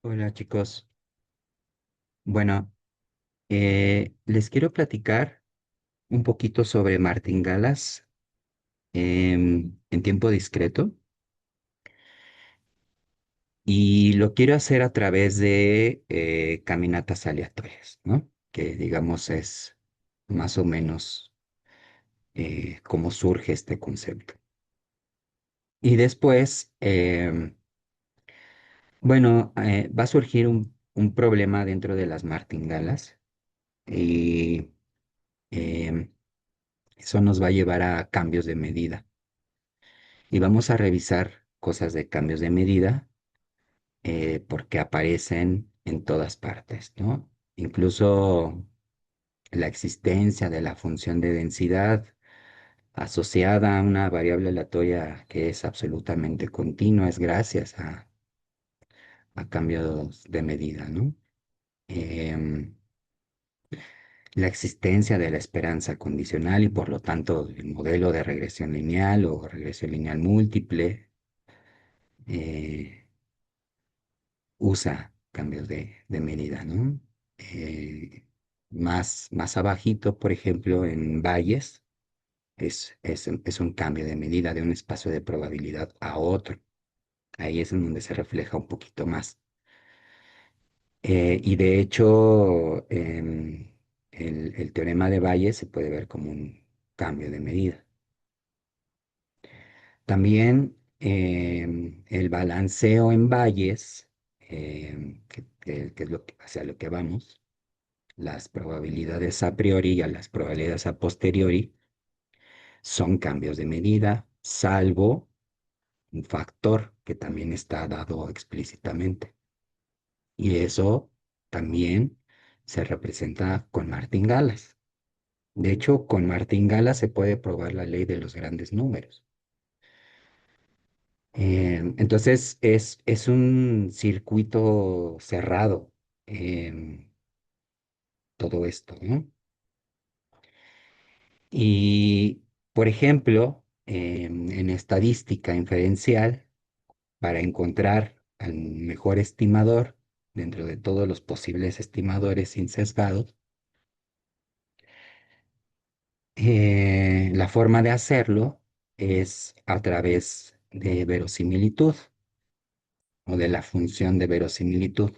Hola chicos. Bueno, les quiero platicar un poquito sobre martingalas en tiempo discreto y lo quiero hacer a través de caminatas aleatorias, ¿no? Que digamos es más o menos cómo surge este concepto. Y después, bueno, va a surgir un problema dentro de las martingalas y em, eso nos va a llevar a cambios de medida. Y vamos a revisar cosas de cambios de medida porque aparecen en todas partes, ¿no? Incluso la existencia de la función de densidad asociada a una variable aleatoria que es absolutamente continua es gracias a cambios de medida, ¿no? Em, la existencia de la esperanza condicional y por lo tanto el modelo de regresión lineal o regresión lineal múltiple eh, usa cambios de medida, ¿no? Eh, más abajito, por ejemplo, en valles, es un cambio de medida de un espacio de probabilidad a otro. Ahí es en donde se refleja un poquito más. Y de hecho, el teorema de Bayes se puede ver como un cambio de medida. También el balanceo en valles, que es hacia lo que vamos, las probabilidades a priori y a las probabilidades a posteriori son cambios de medida, salvo un factor que también está dado explícitamente. Y eso también se representa con martingalas. De hecho, con martingala se puede probar la ley de los grandes números. Entonces, es un circuito cerrado, todo esto, ¿no? Y, por ejemplo, en estadística inferencial, para encontrar al mejor estimador dentro de todos los posibles estimadores sin sesgados, la forma de hacerlo es a través de verosimilitud o de la función de verosimilitud,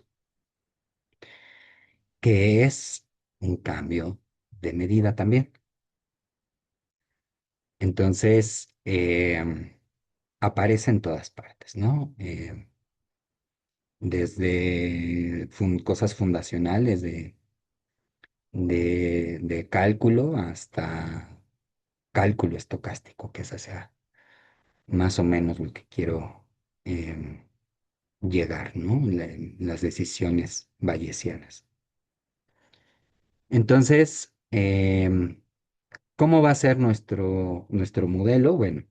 que es un cambio de medida también. Entonces, aparece en todas partes, ¿no? Desde cosas fundacionales de cálculo hasta cálculo estocástico, que esa sea más o menos lo que quiero llegar, ¿no? Las decisiones bayesianas. Entonces, ¿cómo va a ser nuestro modelo? Bueno,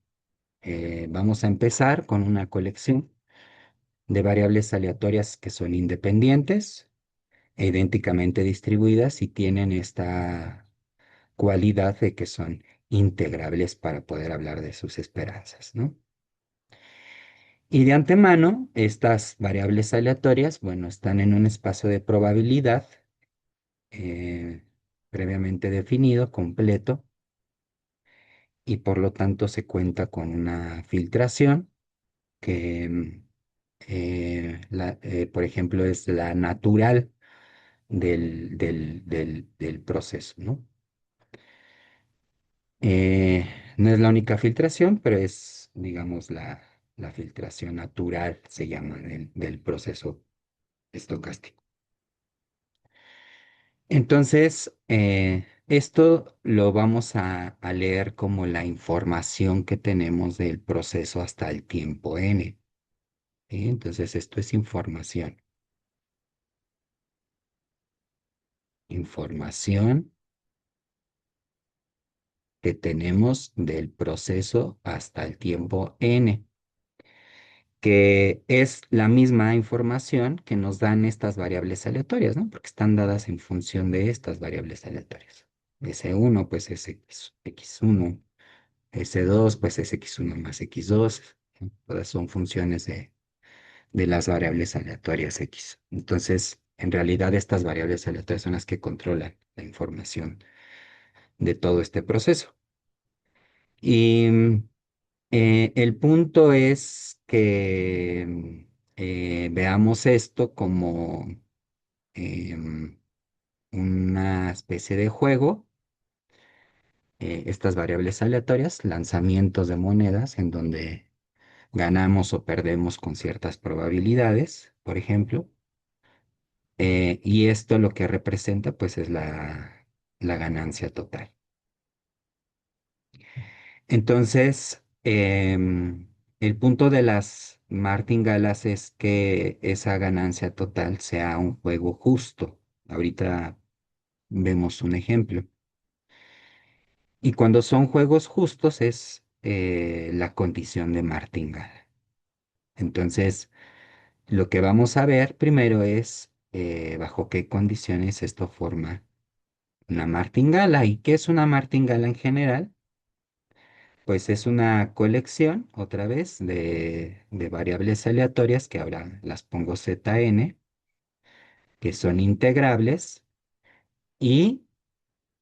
vamos a empezar con una colección de variables aleatorias que son independientes e idénticamente distribuidas y tienen esta cualidad de que son integrables para poder hablar de sus esperanzas, ¿no? Y de antemano, estas variables aleatorias, bueno, están en un espacio de probabilidad eh, previamente definido, completo, y por lo tanto se cuenta con una filtración que, por ejemplo, es la natural del proceso, ¿no? Eh, no es la única filtración, pero es, digamos, la filtración natural, se llama, del proceso estocástico. Entonces, esto lo vamos a leer como la información que tenemos del proceso hasta el tiempo n. ¿Sí? Entonces, esto es información. Información que tenemos del proceso hasta el tiempo n, que es la misma información que nos dan estas variables aleatorias, ¿no? Porque están dadas en función de estas variables aleatorias. S1, pues es x1. S2, pues es x1 más x2. ¿No? Todas son funciones de las variables aleatorias X. Entonces, en realidad estas variables aleatorias son las que controlan la información de todo este proceso. Y el punto es que veamos esto como em, una especie de juego, estas variables aleatorias, lanzamientos de monedas en donde ganamos o perdemos con ciertas probabilidades, por ejemplo. Y esto lo que representa pues es la ganancia total. Entonces, el punto de las martingalas es que esa ganancia total sea un juego justo. Ahorita vemos un ejemplo. Y cuando son juegos justos es la condición de martingala. Entonces, lo que vamos a ver primero es bajo qué condiciones esto forma una martingala. ¿Y qué es una martingala en general? Pues es una colección, otra vez, de variables aleatorias, que ahora las pongo ZN, que son integrables, y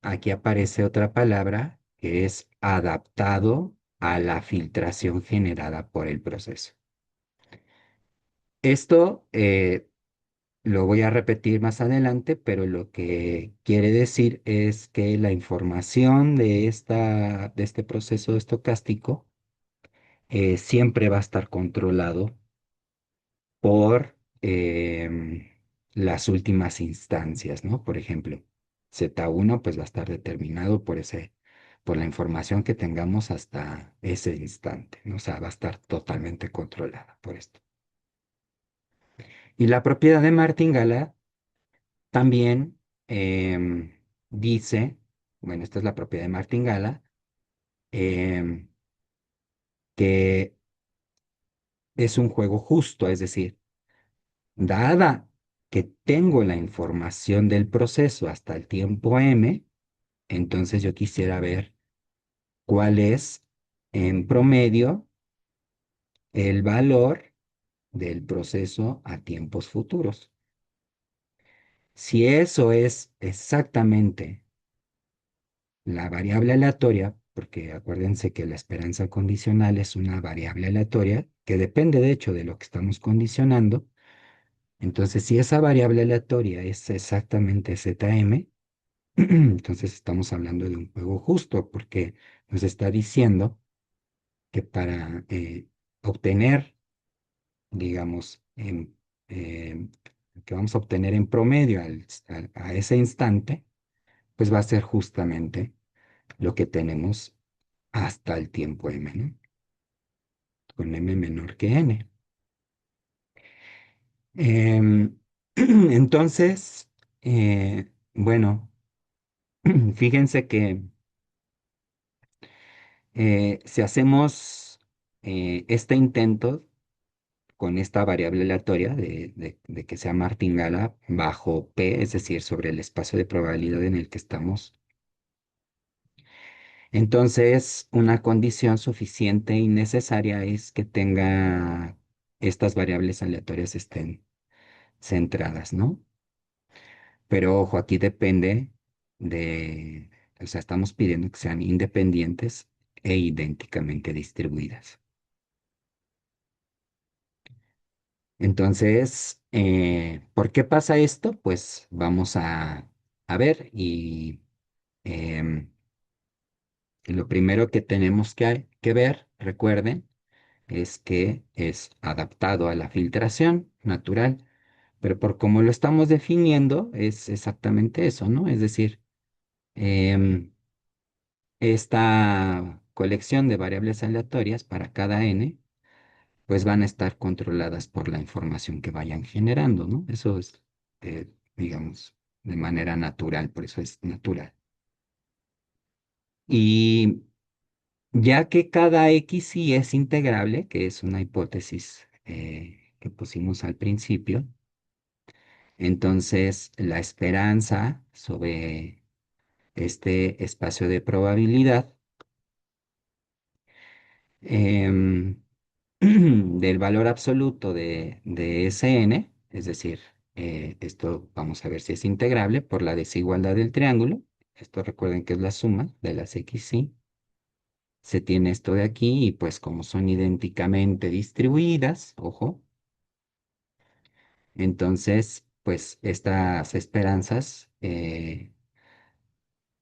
aquí aparece otra palabra que es adaptado a la filtración generada por el proceso. Esto lo voy a repetir más adelante, pero lo que quiere decir es que la información de este proceso estocástico siempre va a estar controlado por las últimas instancias, ¿no? Por ejemplo, Z1 pues va a estar determinado por la información que tengamos hasta ese instante, ¿no? O sea, va a estar totalmente controlada por esto. Y la propiedad de martingala también dice, bueno, esta es la propiedad de martingala, em, que es un juego justo, es decir, dada que tengo la información del proceso hasta el tiempo m, entonces yo quisiera ver cuál es en promedio el valor del proceso a tiempos futuros. Si eso es exactamente la variable aleatoria, porque acuérdense que la esperanza condicional es una variable aleatoria que depende de hecho de lo que estamos condicionando. Entonces, si esa variable aleatoria es exactamente ZM, entonces estamos hablando de un juego justo porque nos está diciendo que para obtener, digamos, que vamos a obtener en promedio a ese instante, pues va a ser justamente lo que tenemos hasta el tiempo m, ¿no? Con m menor que n. Em, entonces, bueno, fíjense que si hacemos este intento con esta variable aleatoria de que sea martingala bajo P, es decir, sobre el espacio de probabilidad en el que estamos, entonces una condición suficiente y necesaria es que tenga estas variables aleatorias estén centradas, ¿no? Pero ojo, aquí depende o sea, estamos pidiendo que sean independientes e idénticamente distribuidas. Entonces, ¿por qué pasa esto? Pues vamos a ver em, y lo primero que tenemos que ver, recuerden, es que es adaptado a la filtración natural, pero por cómo lo estamos definiendo es exactamente eso, ¿no? Es decir, em, esta colección de variables aleatorias para cada n pues van a estar controladas por la información que vayan generando, ¿no? Eso es, digamos, de manera natural, por eso es natural. Y ya que cada x y es integrable, que es una hipótesis que pusimos al principio, entonces la esperanza sobre este espacio de probabilidad em, del valor absoluto de Sn, es decir, esto vamos a ver si es integrable por la desigualdad del triángulo. Esto recuerden que es la suma de las x, y se tiene esto de aquí y pues como son idénticamente distribuidas, ojo, entonces pues estas esperanzas,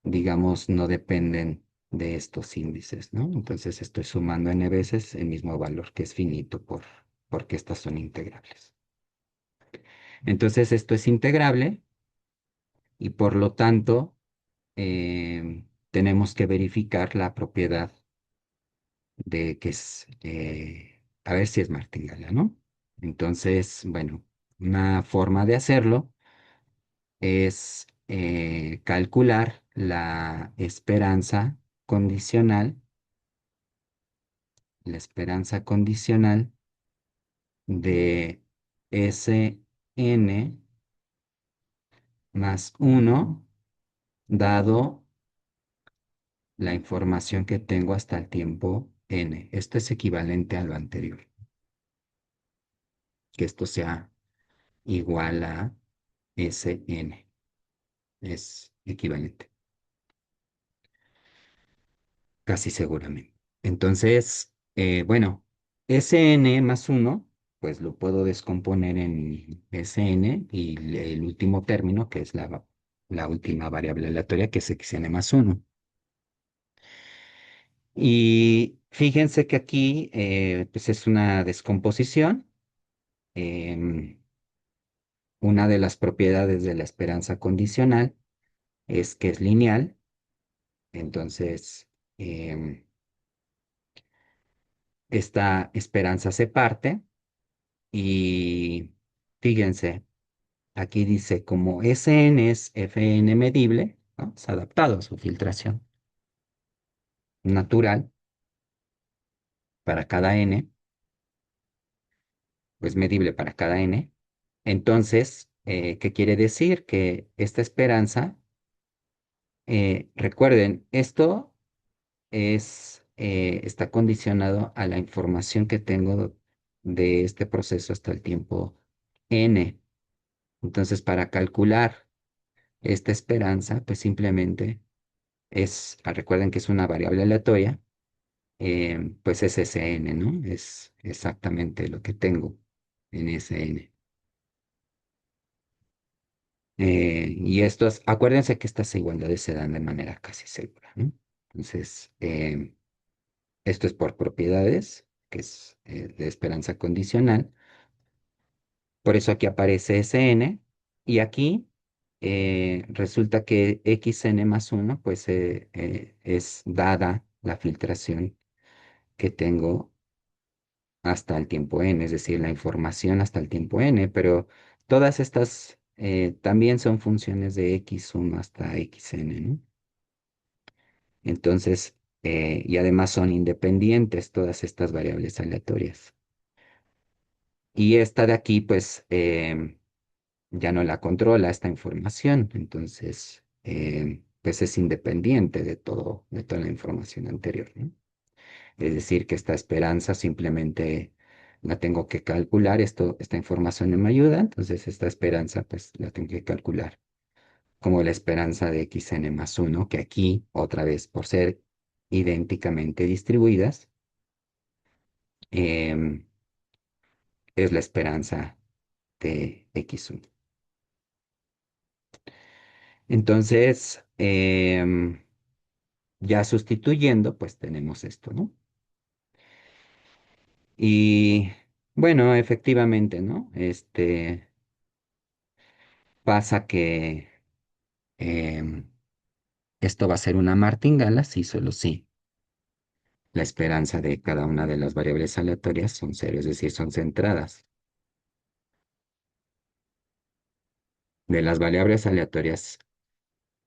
digamos, no dependen de estos índices, ¿no? Entonces estoy sumando n veces el mismo valor que es finito porque estas son integrables. Entonces esto es integrable y por lo tanto tenemos que verificar la propiedad de que es, a ver si es martingala, ¿no? Entonces, bueno, una forma de hacerlo es calcular la esperanza condicional de Sn más uno dado la información que tengo hasta el tiempo n. Esto es equivalente a lo anterior, que esto sea igual a Sn. Es equivalente, casi seguramente. Entonces, bueno, Sn más uno, pues lo puedo descomponer en Sn y el último término, que es la última variable aleatoria, que es Xn más uno. Y fíjense que aquí pues es una descomposición. Em, una de las propiedades de la esperanza condicional es que es lineal. Entonces, esta esperanza se parte y fíjense, aquí dice como Sn es Fn medible, ¿no? Es adaptado a su filtración natural para cada n, pues medible para cada n. Entonces, ¿qué quiere decir? Que esta esperanza, recuerden, esto está condicionado a la información que tengo de este proceso hasta el tiempo n. Entonces, para calcular esta esperanza, pues simplemente recuerden que es una variable aleatoria, pues es Sn, ¿no? Es exactamente lo que tengo en Sn. Y estos, acuérdense que estas igualdades se dan de manera casi segura, ¿no? Entonces, esto es por propiedades, que es de esperanza condicional. Por eso aquí aparece Sn. Y aquí resulta que Xn más uno, pues es dada la filtración que tengo hasta el tiempo n, es decir, la información hasta el tiempo n, pero todas estas también son funciones de x1 hasta xn, ¿no? Entonces, y además son independientes todas estas variables aleatorias. Y esta de aquí, pues, ya no la controla esta información, entonces, pues es independiente de toda la información anterior, ¿no? Es decir, que esta esperanza simplemente la tengo que calcular, esta información no me ayuda, entonces esta esperanza, pues, la tengo que calcular como la esperanza de xn más uno, que aquí, otra vez, por ser idénticamente distribuidas, em, es la esperanza de x1. Entonces, ya sustituyendo, pues tenemos esto, ¿no? Y bueno, efectivamente, ¿no? Pasa que em, esto va a ser una martingala, sí, solo sí. La esperanza de cada una de las variables aleatorias son cero, es decir, son centradas. De las variables aleatorias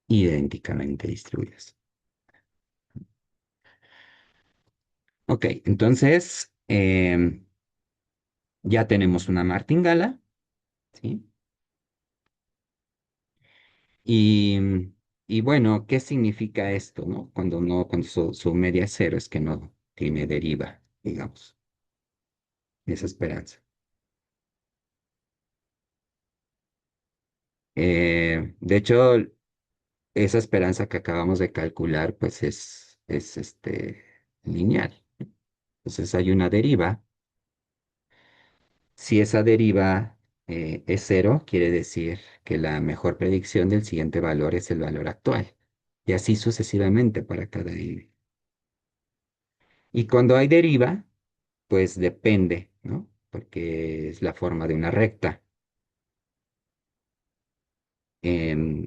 idénticamente distribuidas. Ok, entonces ya tenemos una martingala, ¿sí? Y, y bueno, ¿qué significa esto, no? Cuando su media es cero es que no tiene deriva, digamos. esa esperanza. De hecho, esa esperanza que acabamos de calcular, pues es lineal. Entonces hay una deriva. Si esa deriva es cero, quiere decir que la mejor predicción del siguiente valor es el valor actual. Y así sucesivamente para cada n. Y cuando hay deriva, pues depende, ¿no? Porque es la forma de una recta.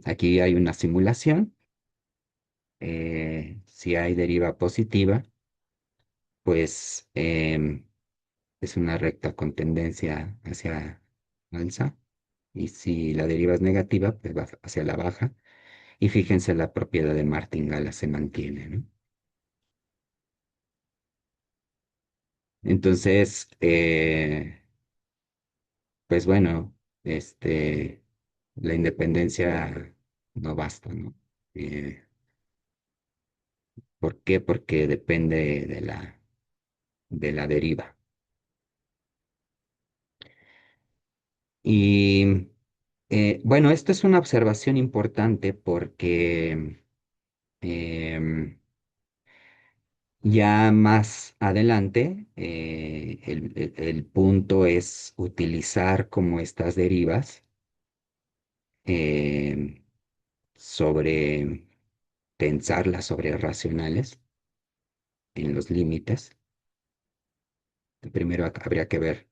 Aquí hay una simulación. Si hay deriva positiva, pues es una recta con tendencia hacia alza. Y si la deriva es negativa, pues va hacia la baja. Y fíjense, la propiedad de martingala se mantiene, ¿no? Entonces, pues bueno, este, la independencia no basta, ¿no? Eh, ¿Por qué? Porque depende de la deriva. Y bueno, esto es una observación importante porque ya más adelante el punto es utilizar como estas derivas eh, sobre pensarlas sobre racionales en los límites. Primero habría que ver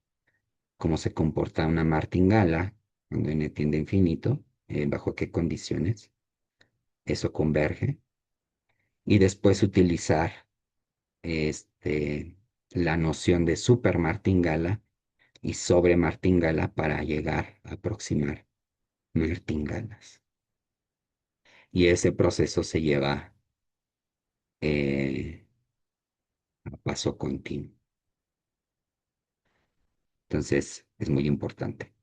cómo se comporta una martingala cuando n tiende a infinito, bajo qué condiciones eso converge, y después utilizar este, la noción de supermartingala y sobremartingala para llegar a aproximar martingalas. Y ese proceso se lleva eh, a paso continuo. Entonces, es muy importante.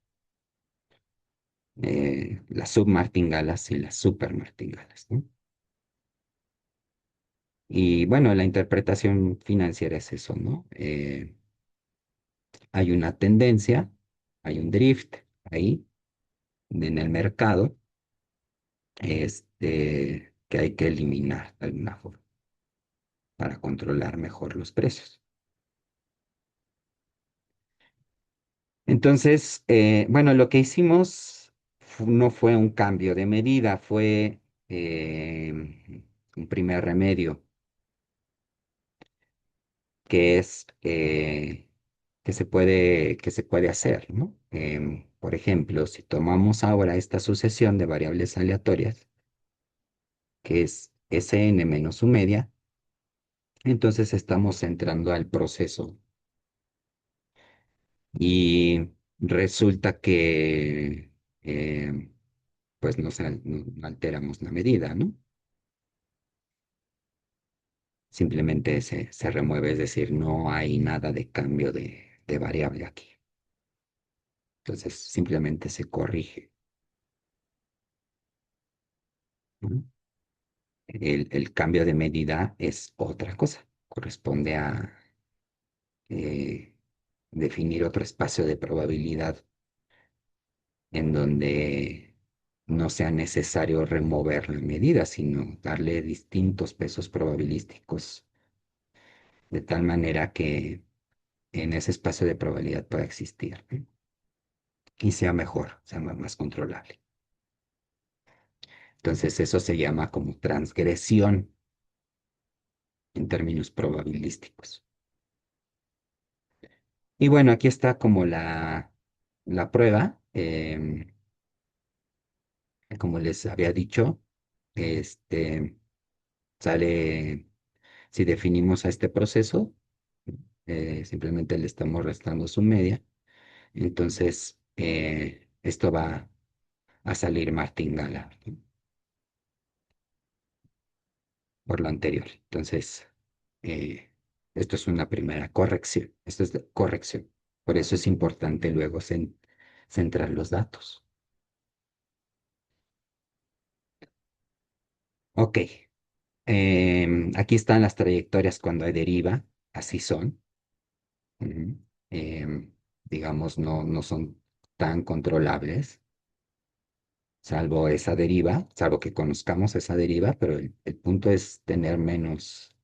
Las submartingalas y las supermartingalas, ¿no? Y bueno, la interpretación financiera es eso, ¿no? Hay una tendencia, hay un drift ahí en el mercado, que hay que eliminar de alguna forma para controlar mejor los precios. Entonces, bueno, lo que hicimos no fue un cambio de medida, fue un primer remedio, que es que se puede hacer, ¿no? Por ejemplo, si tomamos ahora esta sucesión de variables aleatorias, que es Sn menos su media, entonces estamos entrando al proceso y resulta que pues no alteramos la medida, ¿no? Simplemente se remueve, es decir, no hay nada de cambio de variable aquí. Entonces simplemente se corrige, ¿no? El cambio de medida es otra cosa, corresponde a eh, definir otro espacio de probabilidad en donde no sea necesario remover la medida, sino darle distintos pesos probabilísticos, de tal manera que en ese espacio de probabilidad pueda existir, ¿no? Y sea mejor, sea más controlable. Entonces eso se llama como transgresión en términos probabilísticos. Y bueno, aquí está como la prueba. Como les había dicho, este, sale, si definimos a este proceso, simplemente le estamos restando su media, entonces esto va a salir martingala, ¿no? Por lo anterior. Entonces, eh, esto es una primera corrección. Esto es de corrección. Por eso es importante luego centrar los datos. Ok. Aquí están las trayectorias cuando hay deriva. Así son. Ujú. digamos, no son tan controlables, salvo esa deriva, salvo que conozcamos esa deriva, pero el punto es tener menos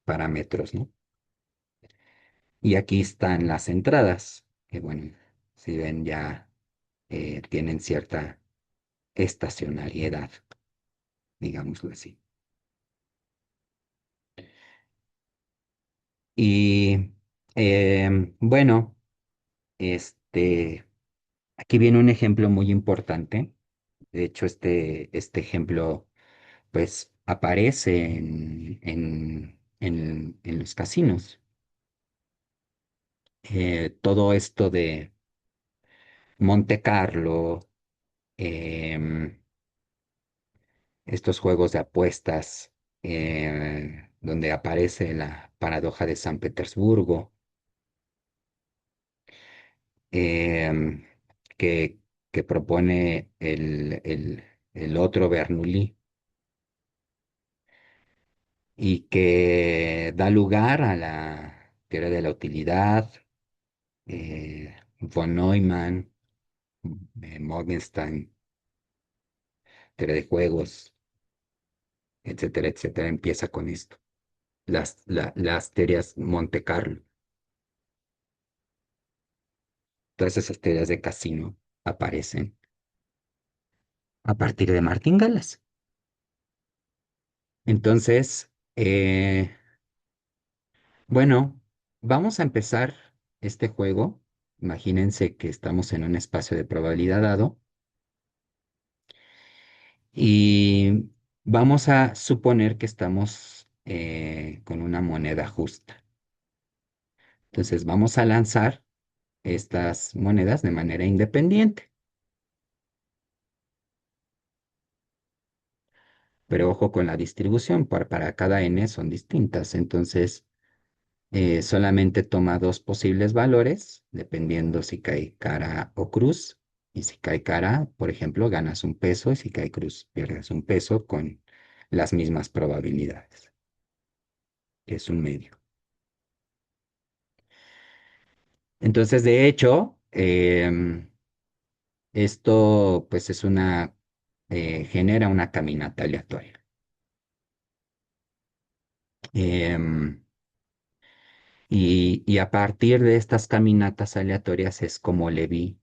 parámetros, ¿no? Y aquí están las entradas, que bueno, si ven ya tienen cierta estacionariedad, digámoslo así. Y bueno, este, aquí viene un ejemplo muy importante. De hecho, este ejemplo, pues, aparece en los casinos. Todo esto de Monte Carlo, em, estos juegos de apuestas, donde aparece la paradoja de San Petersburgo, em, que, que propone el otro Bernoulli y que da lugar a la teoría de la utilidad, von Neumann, Morgenstern, teoría de juegos, etcétera, etcétera, empieza con esto. Las teorías Monte Carlo, todas esas teorías de casino aparecen a partir de Martín Galas. Entonces, bueno, vamos a empezar este juego. Imagínense que estamos en un espacio de probabilidad dado y vamos a suponer que estamos con una moneda justa. Entonces, vamos a lanzar estas monedas de manera independiente. Pero ojo con la distribución, para cada n son distintas. Entonces, solamente toma dos posibles valores, dependiendo si cae cara o cruz. Y si cae cara, por ejemplo, ganas un peso, y si cae cruz, pierdes un peso con las mismas probabilidades, que es un medio. Entonces, de hecho, esto pues genera una caminata aleatoria. Em, y a partir de estas caminatas aleatorias es como Levi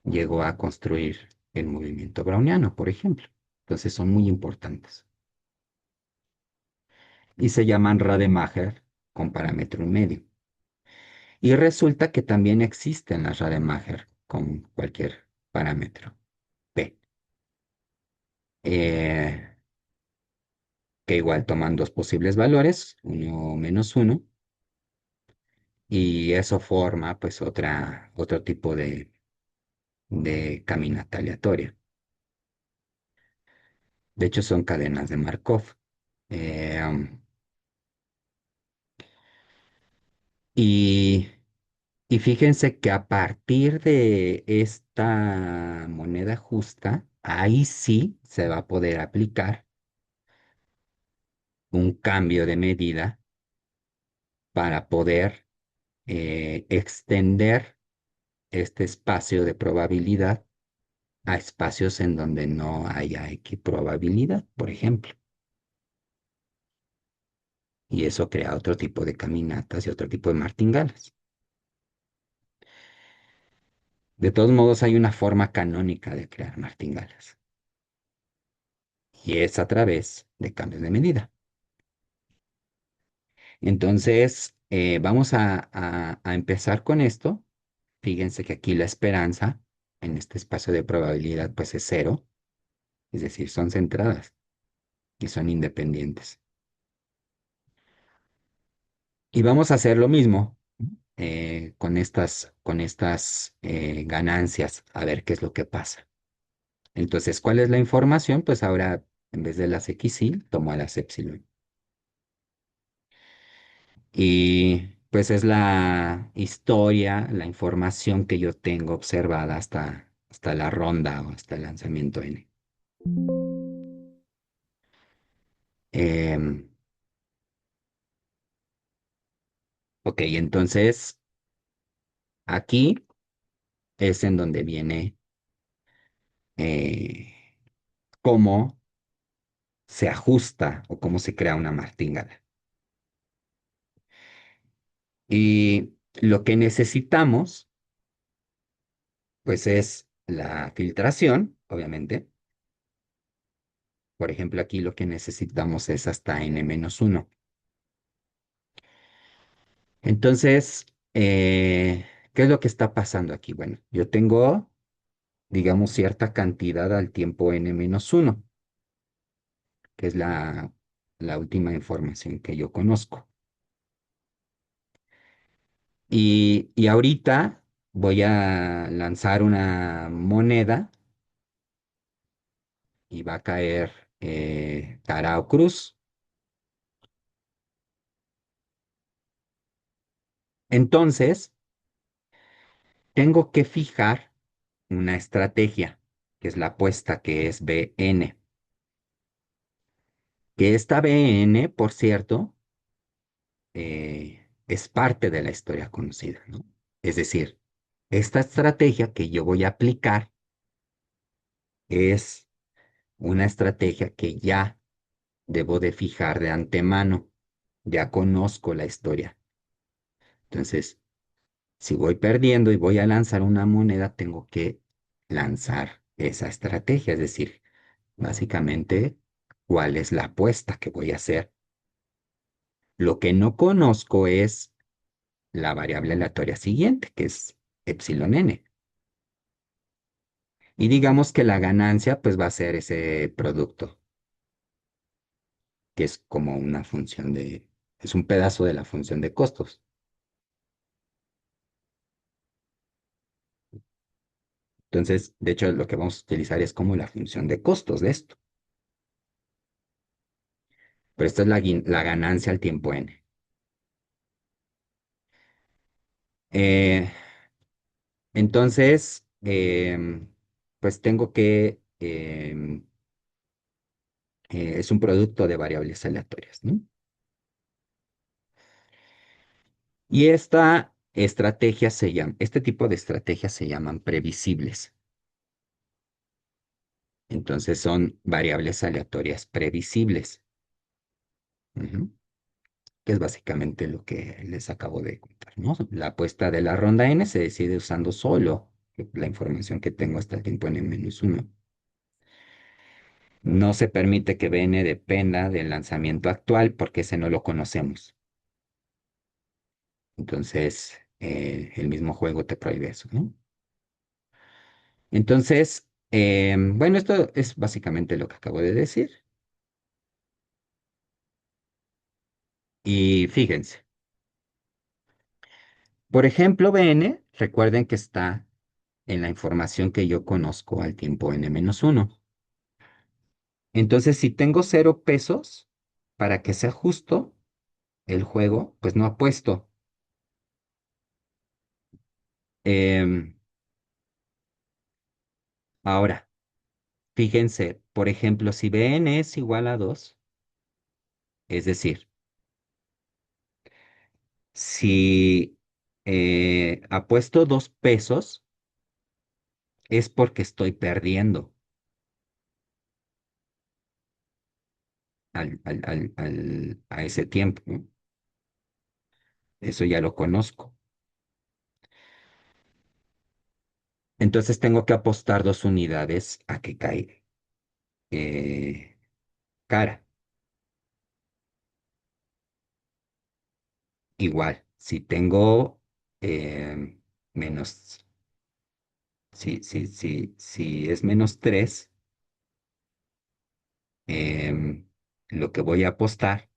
llegó a construir el movimiento browniano, por ejemplo. Entonces son muy importantes. Y se llaman Rademacher con parámetro y medio. Y resulta que también existen las Rademacher con cualquier parámetro P, eh, que igual toman dos posibles valores, uno menos uno, y eso forma pues otro tipo de caminata aleatoria. De hecho, son cadenas de Markov. Eh, um, y Y fíjense que a partir de esta moneda justa, ahí sí se va a poder aplicar un cambio de medida para poder extender este espacio de probabilidad a espacios en donde no haya equiprobabilidad, por ejemplo. Y eso crea otro tipo de caminatas y otro tipo de martingalas. De todos modos, hay una forma canónica de crear martingalas y es a través de cambios de medida. Entonces, vamos a empezar con esto. Fíjense que aquí la esperanza en este espacio de probabilidad pues es cero, es decir, son centradas y son independientes. Y vamos a hacer lo mismo con estas ganancias, a ver qué es lo que pasa. Entonces, ¿cuál es la información? Pues ahora, en vez de las xy, tomo a las epsilon. Y pues es la historia, la información que yo tengo observada hasta la ronda o hasta el lanzamiento N. Em, Ok, entonces aquí es en donde viene eh, cómo se ajusta o cómo se crea una martingala. Y lo que necesitamos, pues es la filtración, obviamente. Por ejemplo, aquí lo que necesitamos es hasta n-1. Entonces, ¿qué es lo que está pasando aquí? Bueno, yo tengo, digamos, cierta cantidad al tiempo n-1, que es la última información que yo conozco. Y ahorita voy a lanzar una moneda y va a caer cara o cruz. Entonces, tengo que fijar una estrategia, que es la apuesta, que es BN. Que esta BN, por cierto, es parte de la historia conocida, ¿no? Es decir, esta estrategia que yo voy a aplicar es una estrategia que ya debo de fijar de antemano. Ya conozco la historia. Entonces, si voy perdiendo y voy a lanzar una moneda, tengo que lanzar esa estrategia, es decir, básicamente, ¿cuál es la apuesta que voy a hacer? Lo que no conozco es la variable aleatoria siguiente, que es epsilon n. Y digamos que la ganancia, pues va a ser ese producto, que es como una función es un pedazo de la función de costos. Entonces, de hecho, lo que vamos a utilizar es como la función de costos de esto. Pero esta es la ganancia al tiempo n. Eh, entonces, pues tengo que, es un producto de variables aleatorias, ¿no? Y esta estrategia este tipo de estrategias se llaman previsibles. Entonces son variables aleatorias previsibles, ujú, que es básicamente lo que les acabo de contar, ¿no? La apuesta de la ronda n se decide usando solo la información que tengo hasta el tiempo n-1. No se permite que Bn dependa del lanzamiento actual porque ese no lo conocemos. Entonces, el mismo juego te prohíbe eso, ¿no? Entonces, bueno, esto es básicamente lo que acabo de decir. Y fíjense, por ejemplo, Bn, recuerden que está en la información que yo conozco al tiempo n-1. Entonces, si tengo 0 pesos, para que sea justo el juego, pues no apuesto. Em, ahora, fíjense, por ejemplo, si Bn es igual a 2, es decir, si apuesto 2 pesos, es porque estoy perdiendo a ese tiempo, ¿no? Eso ya lo conozco. Entonces tengo que apostar 2 unidades a que caiga eh, cara. Igual, si tengo menos, si es -3, lo que voy a apostar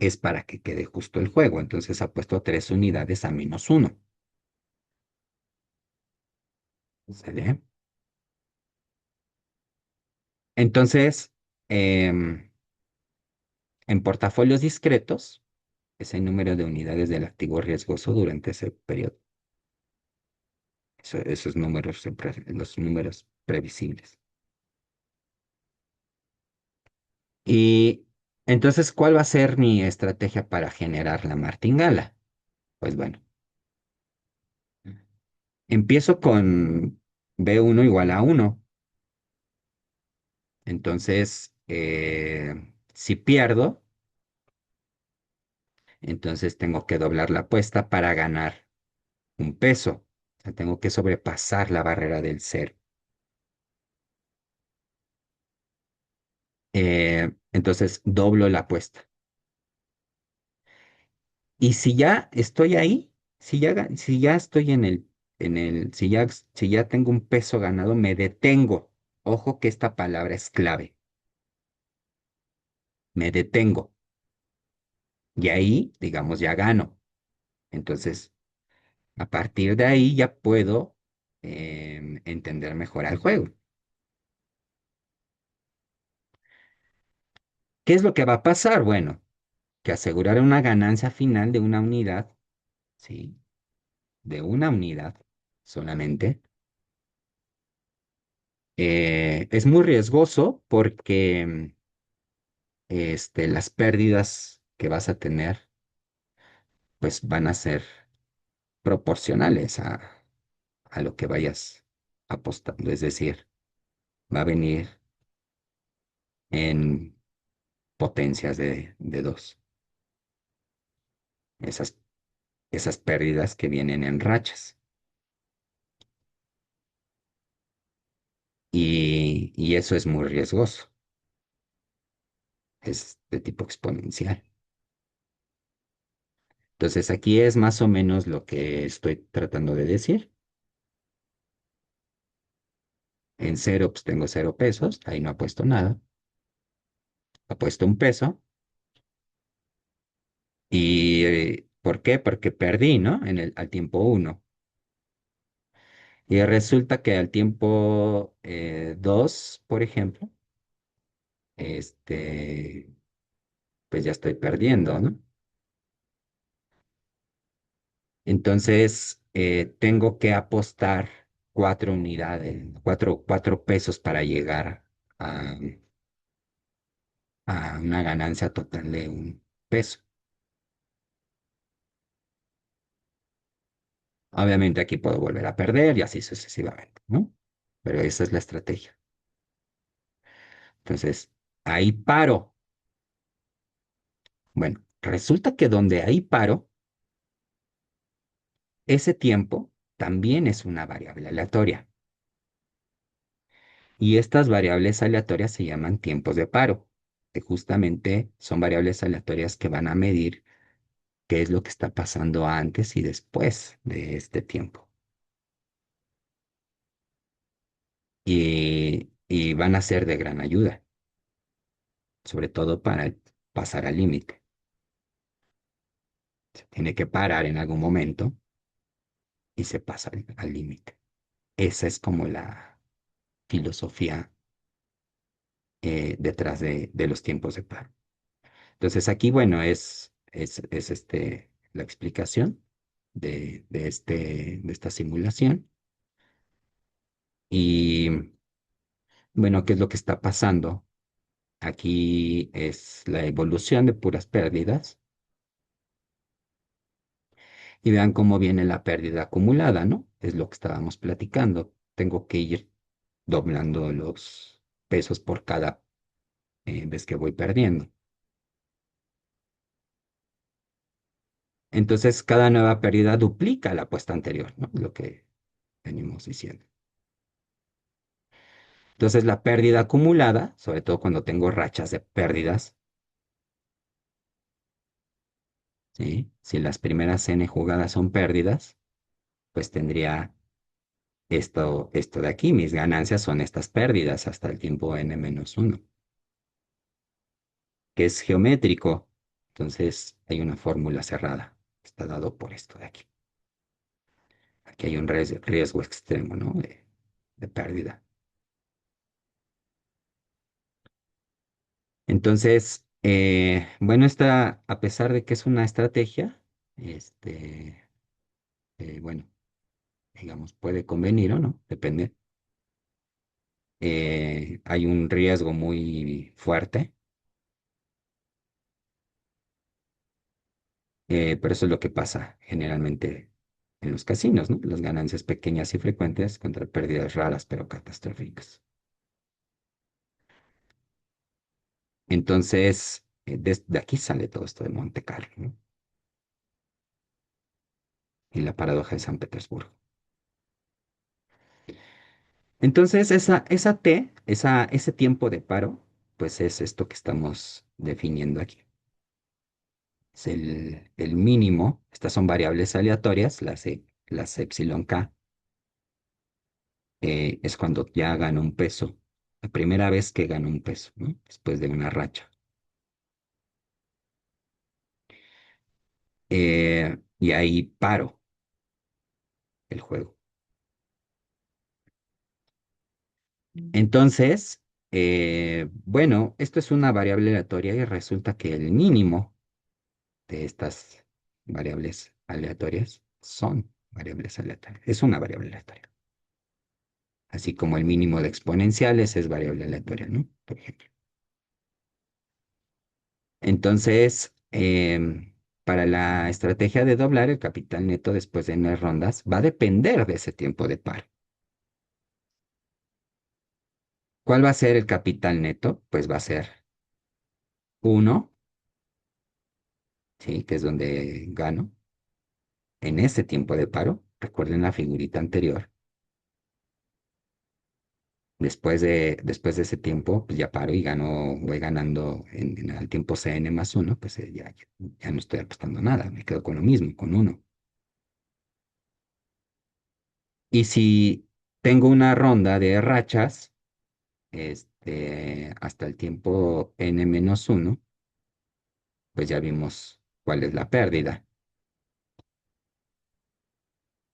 es para que quede justo el juego. Entonces apuesto 3 unidades a -1. ¿Sale? Entonces, em, en portafolios discretos, es el número de unidades del activo riesgoso durante ese periodo. Esos números, los números previsibles. Y Entonces, ¿cuál va a ser mi estrategia para generar la martingala? Pues bueno, empiezo con B1 igual a 1. Entonces, si pierdo, entonces tengo que doblar la apuesta para ganar un peso. O sea, tengo que sobrepasar la barrera del cero. Entonces, doblo la apuesta. Y si ya estoy ahí, si ya estoy si ya tengo un peso ganado, me detengo. Ojo que esta palabra es clave. Me detengo. Y ahí, digamos, ya gano. Entonces, a partir de ahí ya puedo entender mejor al juego. ¿Qué es lo que va a pasar? Bueno, que asegurar una ganancia final de una unidad, ¿sí? De una unidad solamente, es muy riesgoso porque las pérdidas que vas a tener, pues van a ser proporcionales a lo que vayas apostando. Es decir, va a venir en potencias de dos. Esas, esas pérdidas que vienen en rachas. Y eso es muy riesgoso. Es de tipo exponencial. Entonces aquí es más o menos lo que estoy tratando de decir. En cero, pues tengo 0 pesos, ahí no apuesto nada. Apuesto un peso. ¿Y por qué? Porque perdí, ¿no? Al tiempo uno. Y resulta que al tiempo 2, por ejemplo, este, pues ya estoy perdiendo, ¿no? Entonces, tengo que apostar 4 unidades, cuatro pesos para llegar a, a una ganancia total de un peso. Obviamente aquí puedo volver a perder y así sucesivamente, ¿no? Pero esa es la estrategia. Entonces, ahí paro. Bueno, resulta que donde ahí paro, ese tiempo también es una variable aleatoria. Y estas variables aleatorias se llaman tiempos de paro, que justamente son variables aleatorias que van a medir qué es lo que está pasando antes y después de este tiempo. Y van a ser de gran ayuda, sobre todo para pasar al límite. Se tiene que parar en algún momento y se pasa al límite. Esa es como la filosofía detrás de los tiempos de paro. Entonces aquí, bueno, es la explicación de esta simulación. Y bueno, ¿qué es lo que está pasando? Aquí es la evolución de puras pérdidas. Y vean cómo viene la pérdida acumulada, ¿no? Es lo que estábamos platicando. Tengo que ir doblando los pesos por cada vez que voy perdiendo. Entonces, cada nueva pérdida duplica la apuesta anterior, ¿no? Lo que venimos diciendo. Entonces, la pérdida acumulada, sobre todo cuando tengo rachas de pérdidas, ¿sí? Si las primeras n jugadas son pérdidas, pues tendría esto de aquí. Mis ganancias son estas pérdidas hasta el tiempo n-1, que es geométrico. Entonces, hay una fórmula cerrada. Está dado por esto de aquí. Aquí hay un riesgo extremo, ¿no? De pérdida. Entonces, bueno, a pesar de que es una estrategia, bueno, digamos, puede convenir o no, depende. Hay un riesgo muy fuerte Pero eso es lo que pasa generalmente en los casinos, ¿no? Las ganancias pequeñas y frecuentes contra pérdidas raras pero catastróficas. Entonces, desde aquí sale todo esto de Monte Carlo, ¿no? Y la paradoja de San Petersburgo. Entonces, esa T, ese tiempo de paro, pues es esto que estamos definiendo aquí. Es el mínimo. Estas son variables aleatorias, las epsilon k, es cuando ya gano un peso. La primera vez que gano un peso, ¿no? Después de una racha. Y ahí paro el juego. Entonces, bueno, esto es una variable aleatoria y resulta que el mínimo de estas variables aleatorias son variables aleatorias. Es una variable aleatoria. Así como el mínimo de exponenciales es variable aleatoria, ¿no? Por ejemplo. Entonces, para la estrategia de doblar el capital neto después de 9 rondas va a depender de ese tiempo de par. ¿Cuál va a ser el capital neto? Pues va a ser uno, ¿sí? Que es donde gano. En ese tiempo de paro, recuerden la figurita anterior, después de ese tiempo, pues ya paro y gano, voy ganando en el tiempo CN más uno, pues ya no estoy apostando nada, me quedo con lo mismo, con uno. Y si tengo una ronda de rachas, hasta el tiempo N menos uno, pues ya vimos cuál es la pérdida.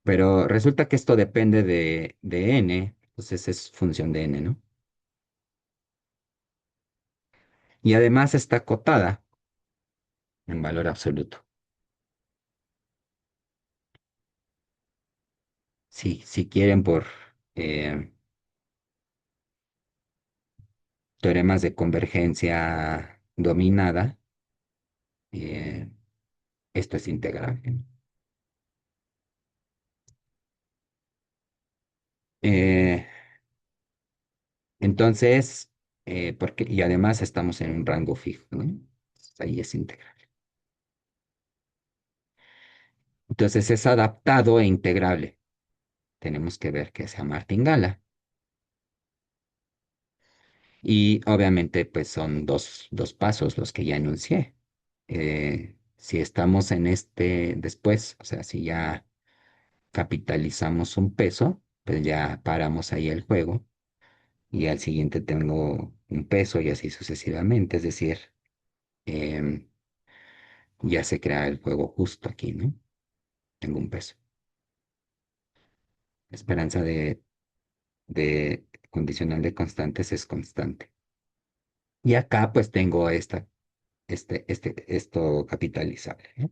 Pero resulta que esto depende de N, entonces es función de N, ¿no? Y además está acotada en valor absoluto. Si quieren por eh, teoremas de convergencia dominada, eh, esto es integrable, ¿no? Eh, entonces, y además estamos en un rango fijo, ¿no? Ahí es integrable. Entonces es adaptado e integrable. Tenemos que ver que sea martingala. Y obviamente, pues son dos pasos los que ya enuncié. Si estamos en este después, o sea, si ya capitalizamos un peso, pues ya paramos ahí el juego y al siguiente tengo un peso y así sucesivamente. Es decir, em, ya se crea el juego justo aquí, ¿no? Tengo un peso. La esperanza de condicional de constantes es constante. Y acá pues tengo esto capitalizable, ¿no?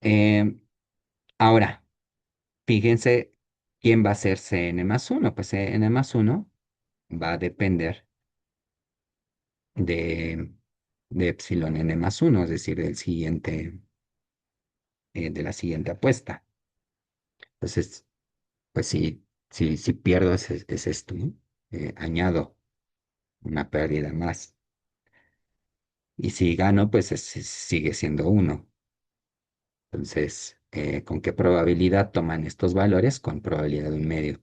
Em, Ahora, fíjense quién va a ser Cn más uno. Pues Cn más uno va a depender de, de epsilon n más uno, es decir, de la siguiente apuesta. Entonces, pues si pierdo es esto, ¿no? Añado una pérdida más. Y si gano, pues sigue siendo uno. Entonces, ¿con qué probabilidad toman estos valores? Con probabilidad de un medio.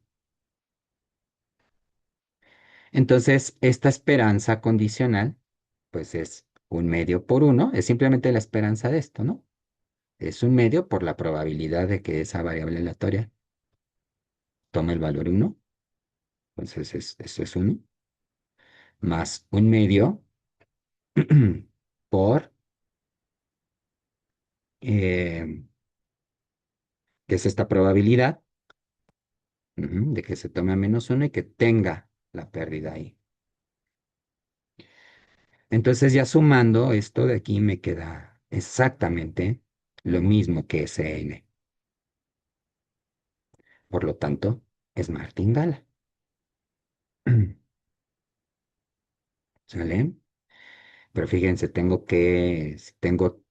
Entonces, esta esperanza condicional, pues es un medio por uno, es simplemente la esperanza de esto, ¿no? Es un medio por la probabilidad de que esa variable aleatoria tome el valor uno, entonces eso es uno, más un medio por, eh, que es esta probabilidad, de que se tome a menos uno y que tenga la pérdida ahí. Entonces ya sumando esto de aquí me queda exactamente lo mismo que Sn. Por lo tanto, es martingala. ¿Sale? Pero fíjense, si tengo,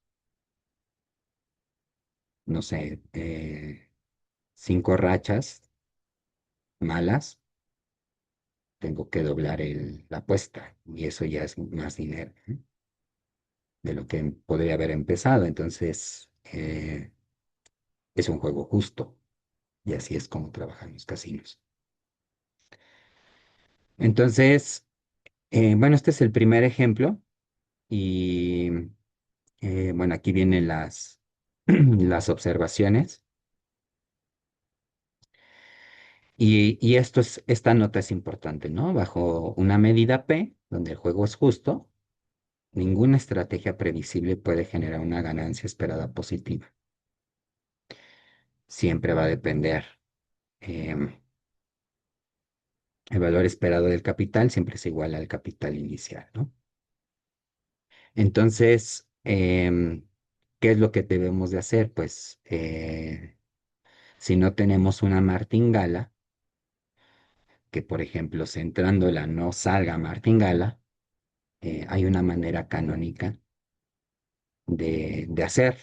no sé, 5 rachas malas, tengo que doblar la apuesta y eso ya es más dinero, ¿no? De lo que podría haber empezado. Entonces, es un juego justo y así es como trabajan los casinos. Entonces, bueno, este es el primer ejemplo y bueno, aquí vienen las observaciones y esta nota es importante, ¿no? Bajo una medida P, donde el juego es justo, ninguna estrategia previsible puede generar una ganancia esperada positiva. Siempre va a depender. em, el valor esperado del capital siempre es igual al capital inicial, ¿no? Entonces, ¿qué es lo que debemos de hacer? Pues, si no tenemos una martingala, que por ejemplo, centrándola no salga martingala, hay una manera canónica de hacer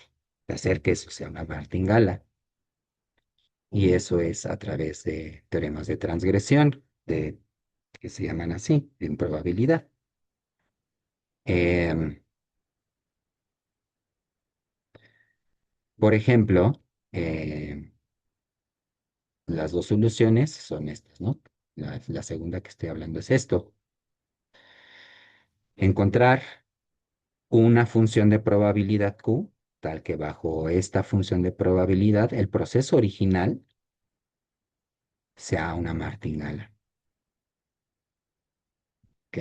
que eso sea una martingala. Y eso es a través de teoremas de transgresión, que se llaman así, de improbabilidad. Em, por ejemplo, em, las dos soluciones son estas, ¿no? La segunda que estoy hablando es esto. Encontrar una función de probabilidad Q, tal que bajo esta función de probabilidad el proceso original sea una martingala. ¿Ok?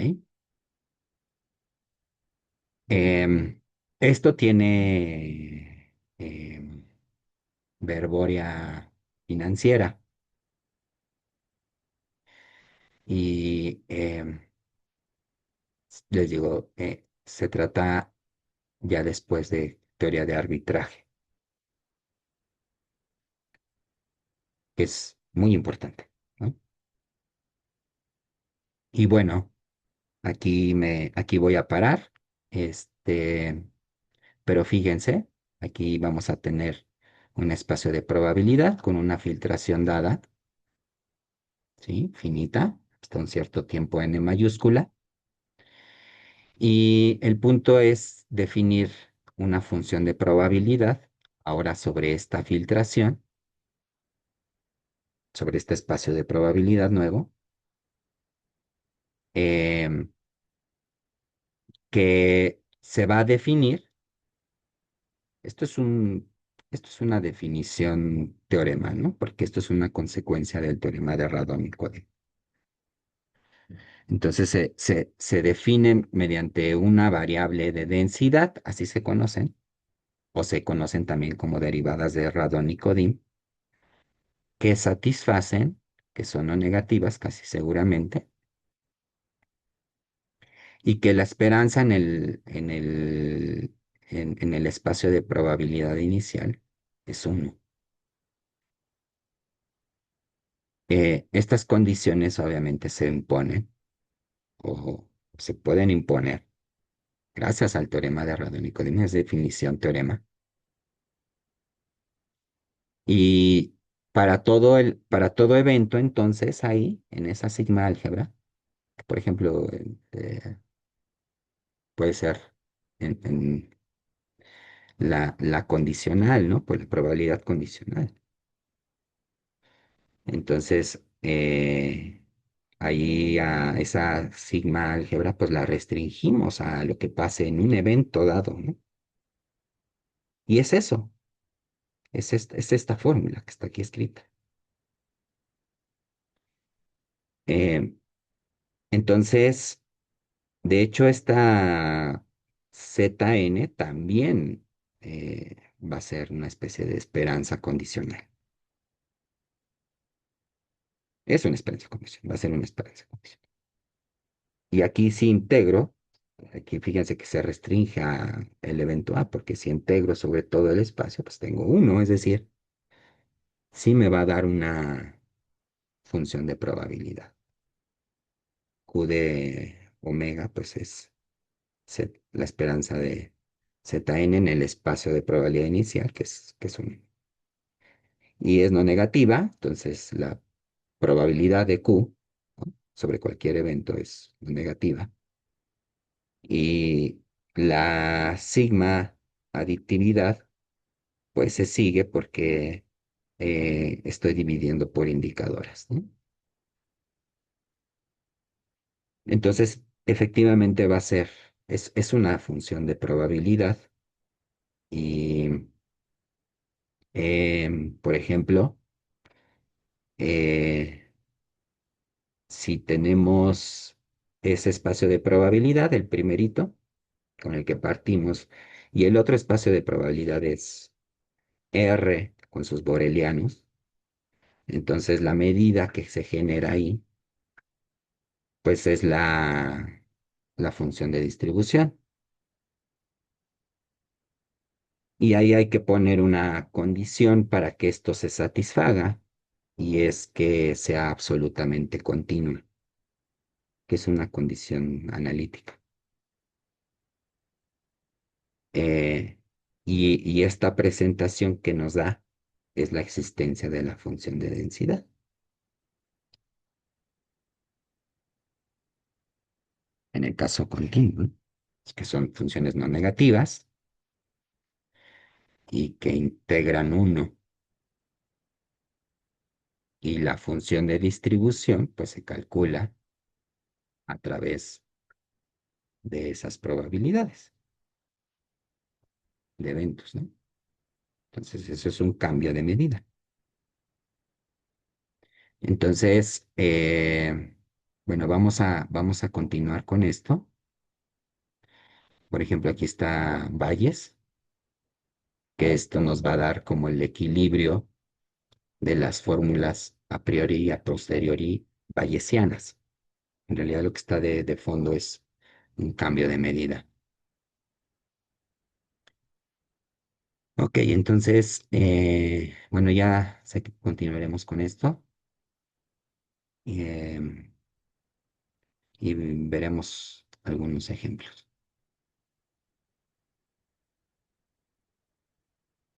Esto tiene verbórea financiera y les digo, se trata ya después de teoría de arbitraje, que es muy importante, ¿no? Y bueno, aquí voy a parar, este, pero fíjense, aquí vamos a tener un espacio de probabilidad con una filtración dada, ¿sí? Finita, hasta un cierto tiempo n mayúscula. Y el punto es definir una función de probabilidad, ahora sobre esta filtración, sobre este espacio de probabilidad nuevo, em, que se va a definir, esto es esto es una definición teorema, ¿no? Porque esto es una consecuencia del teorema de Radon-Nikodym. Entonces se define mediante una variable de densidad, así se conocen, o se conocen también como derivadas de Radon-Nikodym, que satisfacen, que son no negativas casi seguramente, y que la esperanza en el espacio de probabilidad inicial es 1. Estas condiciones obviamente se imponen o se pueden imponer gracias al teorema de Radon-Nikodym, es definición teorema. Y para todo evento, entonces, ahí, en esa sigma álgebra, por ejemplo, puede ser en la condicional, ¿no? Pues la probabilidad condicional. Entonces, ahí a esa sigma álgebra, pues la restringimos a lo que pase en un evento dado, ¿no? Y es eso, es esta fórmula que está aquí escrita. Eh, entonces, de hecho, esta ZN también va a ser una especie de esperanza condicional. Es una esperanza condicional, va a ser una esperanza condicional. Y aquí si integro, aquí fíjense que se restringe a el evento A, porque si integro sobre todo el espacio, pues tengo 1, es decir, sí me va a dar una función de probabilidad. Q de omega, pues es la esperanza de Zn en el espacio de probabilidad inicial, que es y es no negativa, entonces la probabilidad de Q, ¿no?, sobre cualquier evento es no negativa. Y la sigma aditividad, pues se sigue porque estoy dividiendo por indicadoras, ¿no? Entonces, efectivamente va a ser, es una función de probabilidad y, por ejemplo, eh, si tenemos ese espacio de probabilidad, el primerito, con el que partimos, y el otro espacio de probabilidad es R con sus borelianos, entonces la medida que se genera ahí, pues es la función de distribución. Y ahí hay que poner una condición para que esto se satisfaga, y es que sea absolutamente continua, que es una condición analítica. Eh, y esta presentación que nos da es la existencia de la función de densidad. En el caso continuo, es que son funciones no negativas y que integran uno. Y la función de distribución, pues se calcula a través de esas probabilidades de eventos, ¿no? Entonces, eso es un cambio de medida. Entonces, bueno, vamos a continuar con esto. Por ejemplo, aquí está Bayes, que esto nos va a dar como el equilibrio de las fórmulas a priori y a posteriori bayesianas. En realidad lo que está de fondo es un cambio de medida. Ok, entonces, bueno, ya sé que continuaremos con esto y, y veremos algunos ejemplos.